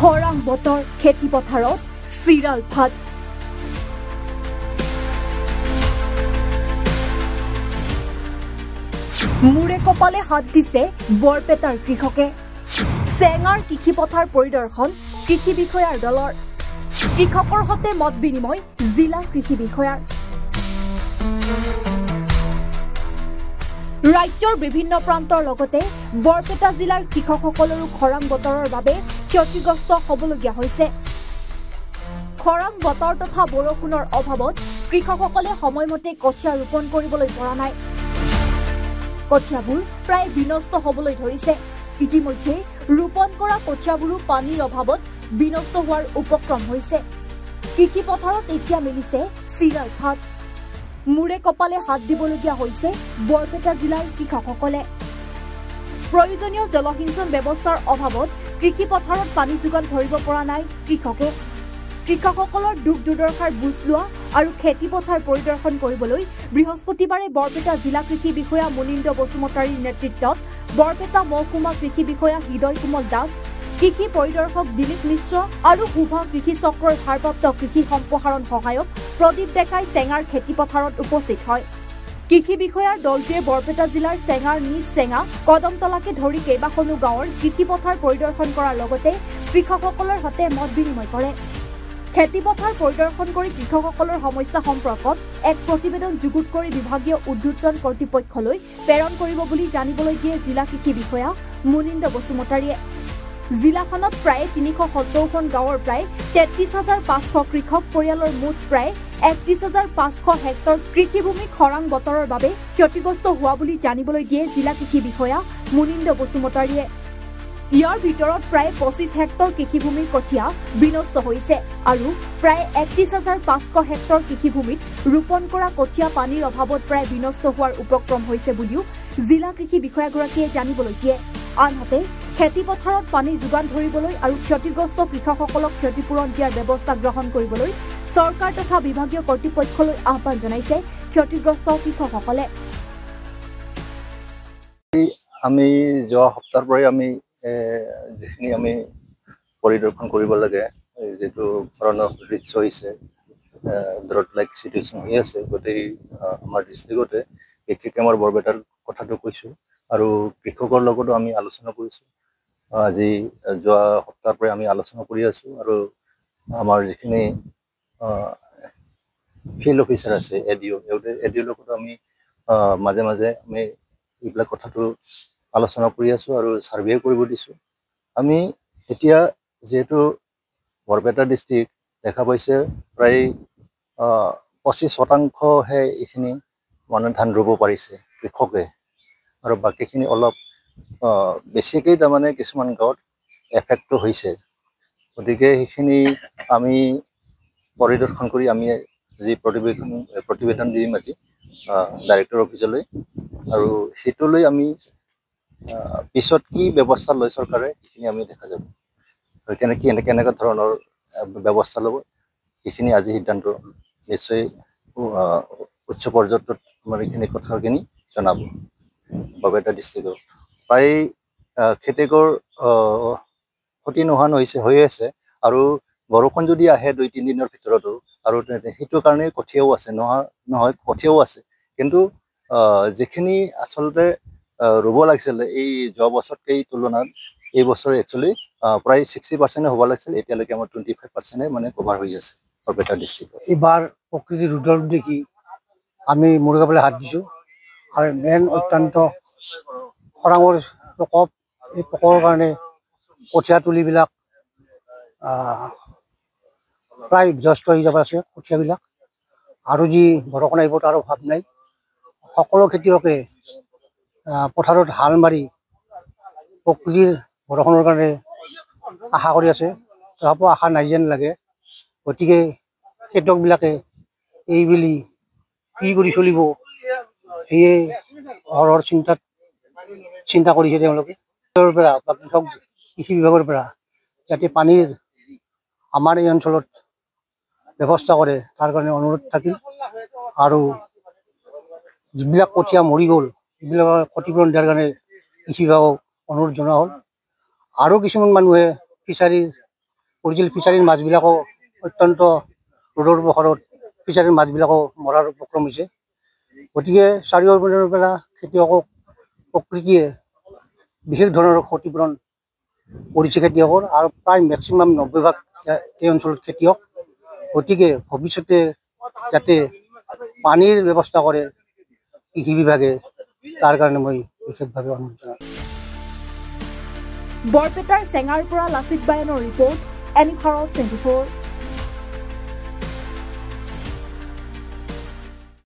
খৰাং বতৰ খেতি পথাৰত চিৰাল ফাট মুৰে কপালে হাত দিছে বৰপেটাৰ কৃষকে চেঙাৰ কৃষি পথাৰ পৰিদৰ্শন কৃষি বিষয়াৰ দলৰ কৃষকৰ সৈতে মত বিনিময় জিলা কৃষি বিষয়াৰ ৰাজ্যৰ বিভিন্ন প্ৰান্তৰ লগতে বৰপেটা জিলাৰ কৃষকসকলৰো খৰাং বতৰৰ বাবে ক্ষতিগ্ৰস্ত হ'বলগীয়া হৈছে খৰাং বতৰ তথা বৰষুণৰ অভাৱত কৃষকসকলে সময়মতে কঠীয়া ৰোপণ কৰিবলৈ পৰা নাই কঠীয়াবোৰ প্ৰায় বিনষ্ট হ'বলৈ ধৰিছে ইতিমধ্যে ৰোপণ কৰা কঠীয়াবোৰো পানীৰ অভাৱত বিনষ্ট হোৱাৰ উপক্ৰম হৈছে কৃষি পথাৰত এতিয়া মিলিছে চিৰাল ফাট মুৰে কপালে হাত দিবলগীয়া হৈছে বৰপেটা জিলাৰ কৃষকসকলে প্ৰয়োজনীয় জলসিঞ্চন ব্যৱস্থাৰ অভাৱত কৃষি পথাৰত পানী যোগান ধৰিব পৰা নাই কৃষকসকলৰ দুখ দুৰ্দশাৰ বুজ লোৱা আৰু খেতি পথাৰ পৰিদৰ্শন কৰিবলৈ বৃহস্পতিবাৰে বৰপেটা জিলা কৃষি বিষয়া মুনীন্দ্ৰ বসুমতাৰীৰ নেতৃত্বত বৰপেটা মহকুমা কৃষি বিষয়া হৃদয় কোমল দাস কৃষি পৰিদৰ্শক দিলীপ মিশ্ৰ আৰু শুভা কৃষি চক্ৰৰ ভাৰপ্ৰাপ্ত কৃষি সম্প্ৰসাৰণ সহায়ক প্ৰদীপ ডেকাই চেঙাৰ খেতি পথাৰত উপস্থিত হয় কৃষি বিষয়াৰ দলটোৱে বৰপেটা জিলাৰ চেঙাৰ নিজ চেঙা কদমতলাকে ধৰি কেইবাখনো গাঁৱৰ কৃষি পথাৰ পৰিদৰ্শন কৰাৰ লগতে কৃষকসকলৰ সৈতে মত বিনিময় কৰে খেতি পথাৰ পৰিদৰ্শন কৰি কৃষকসকলৰ সমস্যা সম্পৰ্কত এক প্ৰতিবেদন যুগুত কৰি বিভাগীয় উদ্যোতন কৰ্তৃপক্ষলৈ প্ৰেৰণ কৰিব বুলি জানিবলৈ দিয়ে জিলা কৃষি বিষয়া মুনীন্দ্ৰ বসুমতাৰীয়ে জিলাখনত প্ৰায় ৩৭০খন গাঁৱৰ প্ৰায় ৩৩৫০০ কৃষক পৰিয়ালৰ মুঠ প্ৰায় ৩১৫০০ হেক্টৰ কৃষিভূমি খৰাং বতৰৰ বাবে ক্ষতিগ্ৰস্ত হোৱা বুলি জানিবলৈ দিয়ে জিলা কৃষি বিষয়া মুনীন্দ্ৰ বসুমতাৰীয়ে ইয়াৰ ভিতৰত প্ৰায় ২৫ হেক্টৰ কৃষিভূমিৰ কঠীয়া বিনষ্ট হৈছে আৰু প্ৰায় ৩১৫০০ হেক্টৰ কৃষিভূমিত ৰোপণ কৰা কঠীয়া পানীৰ অভাৱত প্ৰায় বিনষ্ট হোৱাৰ উপক্ৰম হৈছে বুলিও জিলা কৃষি বিষয়াগৰাকীয়ে জানিবলৈ দিয়ে আনহাতে খেতি পথাৰত পানী যোগান ধৰিবলৈ আৰু ক্ষতিগ্ৰস্ত কৃষকসকলক ক্ষতিপূৰণ দিয়াৰ ব্যৱস্থা গ্ৰহণ কৰিবলৈ চৰকাৰ তথা বিভাগীয় কৰ্তৃপক্ষলৈ আহ্বান জনাইছে ক্ষতিগ্ৰস্ত কৃষকসকলে আমি যোৱা সপ্তাহৰ পৰাই আমি যিখিনি আমি পৰিদৰ্শন কৰিব লাগে যেটো খৰাঙৰ দৃশ্য হৈছে ড্ৰট লাইক চিটুৱেশ্যন হৈ আছে গোটেই আমাৰ ডিষ্ট্ৰিক্টতে বিশেষকৈ আমাৰ বৰপেটাৰ কথাটো কৈছোঁ আৰু কৃষকৰ লগতো আমি আলোচনা কৰিছোঁ আজি যোৱা সপ্তাহৰ পৰাই আমি আলোচনা কৰি আছোঁ আৰু আমাৰ যিখিনি ফিল্ড অফিচাৰ আছে এডিঅ'ৰ লগতো আমি মাজে মাজে আমি এইবিলাক কথাটো আলোচনা কৰি আছোঁ আৰু ছাৰ্ভে কৰিব দিছোঁ আমি এতিয়া যেহেতু বৰপেটা ডিষ্ট্ৰিক্ট দেখা পাইছে প্ৰায় ২৫% এইখিনি মানুহে ধান ৰুব পাৰিছে কৃষকে আৰু বাকীখিনি অলপ বেছিকৈ তাৰমানে কিছুমান গাঁৱত এফেক্টটো হৈছে গতিকে সেইখিনি আমি পৰিদৰ্শন কৰি আমি যি প্ৰতিবেদন দিম আজি ডাইৰেক্টৰ অফিচলৈ আৰু সেইটোলৈ আমি পিছত কি ব্যৱস্থা লয় চৰকাৰে সেইখিনি আমি দেখা যাব কেনেকুৱা ধৰণৰ ব্যৱস্থা ল'ব সেইখিনি আজি সিদ্ধান্ত নিশ্চয় উচ্চ পৰ্যায়ত আমাৰ এইখিনি কথাখিনি জনাব বৰপেটা ডিষ্ট্ৰিক্টত প্ৰায় খেতিয়কৰ ক্ষতি নোহোৱা হৈ আছে আৰু বৰষুণ যদি আহে ২-৩ দিনৰ ভিতৰতো আৰু সেইটো কাৰণে কঠীয়াও আছে নহয় কঠীয়াও আছে কিন্তু যিখিনি আচলতে ৰুব লাগিছিলে এই যোৱা বছৰতকৈ তুলনাত এই বছৰ একচুৱেলি প্ৰায় 60% হ'ব লাগিছিল এতিয়ালৈকে আমাৰ 25% মানে কভাৰ হৈ আছে বৰপেটা ডিষ্ট্ৰিক্টত এইবাৰ প্ৰকৃতিৰ ৰুদ্ৰ দেখি আমি মুৰে কপালে হাত দিছোঁ আৰু মেইন অত্যন্ত খৰাঙৰ প্ৰকোপ এই প্ৰকোপৰ কাৰণে কঠীয়া তুলিবিলাক প্ৰায় বিধ্বস্ত হৈ যাব আছে কঠীয়াবিলাক আৰু যি বৰষুণ আহিব তাৰ অভাৱ নাই সকলো খেতিয়কে পথাৰত হাল মাৰি প্ৰকৃতিৰ বৰষুণৰ কাৰণে আশা কৰি আছে তথাপিও আশা নাই যেন লাগে গতিকে খেতিয়কবিলাকে এইবেলি কি কৰি চলিব সেয়ে ঘৰৰ চিন্তা কৰিছে তেওঁলোকে পৰা বা কৃষি বিভাগৰ পৰা যাতে পানীৰ আমাৰ এই অঞ্চলত ব্যৱস্থা কৰে তাৰ কাৰণে অনুৰোধ থাকিল আৰু যিবিলাক কঠীয়া মৰি গ'ল এইবিলাকৰ ক্ষতিপূৰণ দিয়াৰ কাৰণে কৃষি বিভাগক অনুৰোধ জনোৱা হ'ল আৰু কিছুমান মানুহে ফিচাৰীৰ কৰিছিল ফিচাৰীৰ মাছবিলাকো অত্যন্ত ৰ'দৰ প্ৰখৰত ফিচাৰীৰ মাছবিলাকো মৰাৰ উপক্ৰম হৈছে। গতিকে চাৰিওপিনৰ পৰা খেতিয়কক প্ৰকৃতিয়ে বিশেষ ধৰণৰ ক্ষতিপূৰণ কৰিছে খেতিয়কৰ, আৰু প্ৰায় মেক্সিমাম 90% এই অঞ্চলত খেতিয়ক। গতিকে ভৱিষ্যতে যাতে পানীৰ ব্যৱস্থা কৰে কৃষি বিভাগে, তাৰ কাৰণে মই বিশেষভাৱে অনুৰোধ জনাইছোঁ। বৰপেটাৰ চেঙাৰ পৰা লাচিত বায়নৰ ৰিপৰ্ট, এনি ভাৰত 24।